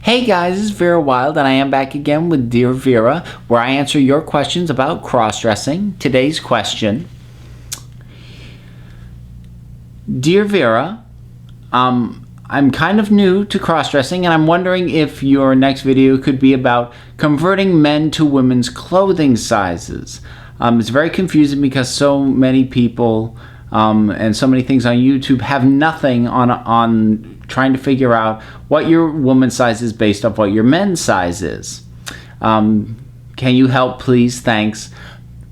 Hey guys, it's Vera Wild, and I am back again with Dear Vera, where I answer your questions about cross-dressing. Today's question: Dear Vera, I'm kind of new to cross-dressing, and I'm wondering if your next video could be about converting men to women's clothing sizes. It's very confusing because so many people and so many things on YouTube have nothing on trying to figure out what your woman's size is based off what your men's size is. Can you help, please? Thanks,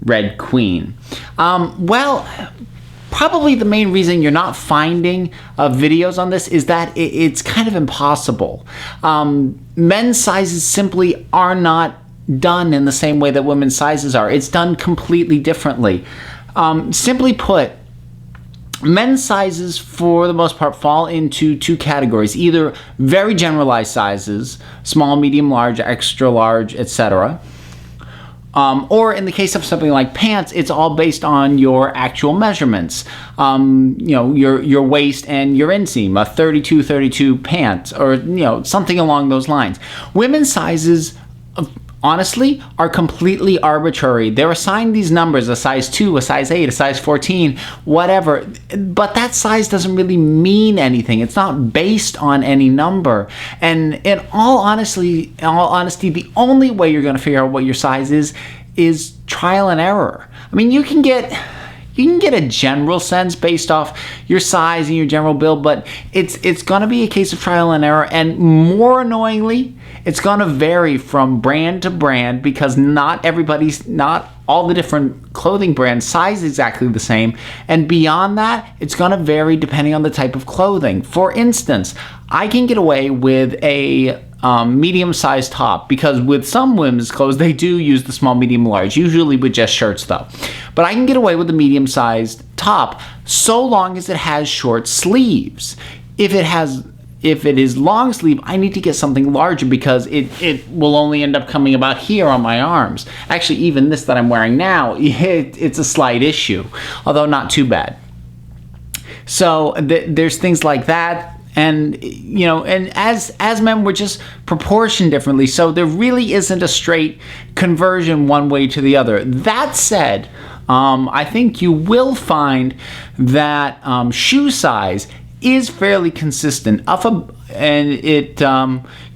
Red Queen. Well, probably the main reason you're not finding videos on this is that it's kind of impossible. Men's sizes simply are not done in the same way that women's sizes are. It's done completely differently. Simply put, men's sizes, for the most part, fall into two categories: either very generalized sizes, small, medium, large, extra large, etc. Or in the case of something like pants, it's all based on your actual measurements. Your waist and your inseam, a 32 pant, or something along those lines. Women's sizes, honestly, are completely arbitrary. They're assigned these numbers: a size 2, a size 8, a size 14, whatever. But that size doesn't really mean anything. It's not based on any number. And in all honesty, the only way you're going to figure out what your size is trial and error. I mean, you can get a general sense based off your size and your general build, but it's going to be a case of trial and error. And more annoyingly, it's going to vary from brand to brand, because not all the different clothing brands size exactly the same. And beyond that, it's going to vary depending on the type of clothing. For instance, I can get away with a medium-sized top, because with some women's clothes, they do use the small, medium, large, usually with just shirts though. But I can get away with a medium-sized top so long as it has short sleeves. If it is long sleeve, I need to get something larger, because it will only end up coming about here on my arms. Actually, even this that I'm wearing now, it's a slight issue, although not too bad. So there's things like that. And as men, we're just proportioned differently, so there really isn't a straight conversion one way to the other. That said, I think you will find that shoe size is fairly consistent, and it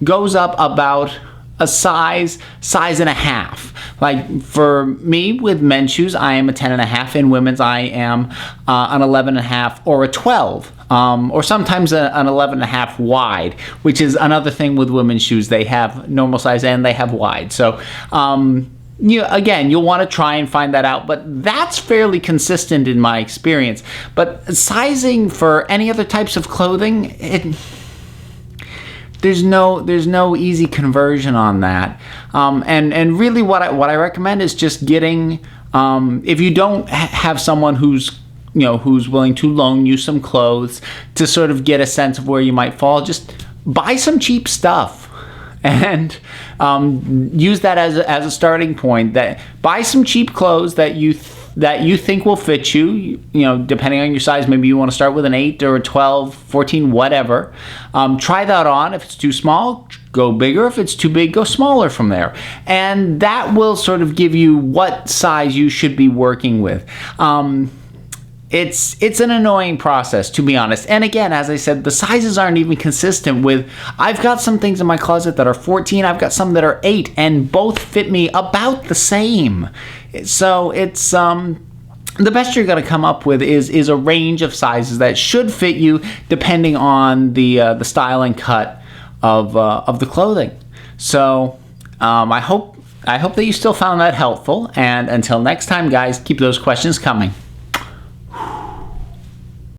goes up about a size and a half. Like for me, with men's shoes, I am a 10.5. In women's, I am an 11.5 or a 12. Or sometimes an 11.5 wide, which is another thing with women's shoes. They have normal size and they have wide. So, again, you'll want to try and find that out, but that's fairly consistent in my experience. But sizing for any other types of clothing, there's no easy conversion on that. And really what I recommend is just getting, if you don't have someone who's willing to loan you some clothes to sort of get a sense of where you might fall, just buy some cheap stuff and use that as a starting point. That buy some cheap clothes that you think will fit you, depending on your size. Maybe you want to start with an 8 or a 12, 14, whatever. Try that on. If it's too small, go bigger. If it's too big, go smaller from there. And that will sort of give you what size you should be working with. It's an annoying process, to be honest. And again, as I said, the sizes aren't even consistent with, I've got some things in my closet that are 14, I've got some that are 8, and both fit me about the same. So it's, the best you're going to come up with is a range of sizes that should fit you depending on the style and cut of the clothing. So I hope that you still found that helpful. And until next time, guys, keep those questions coming.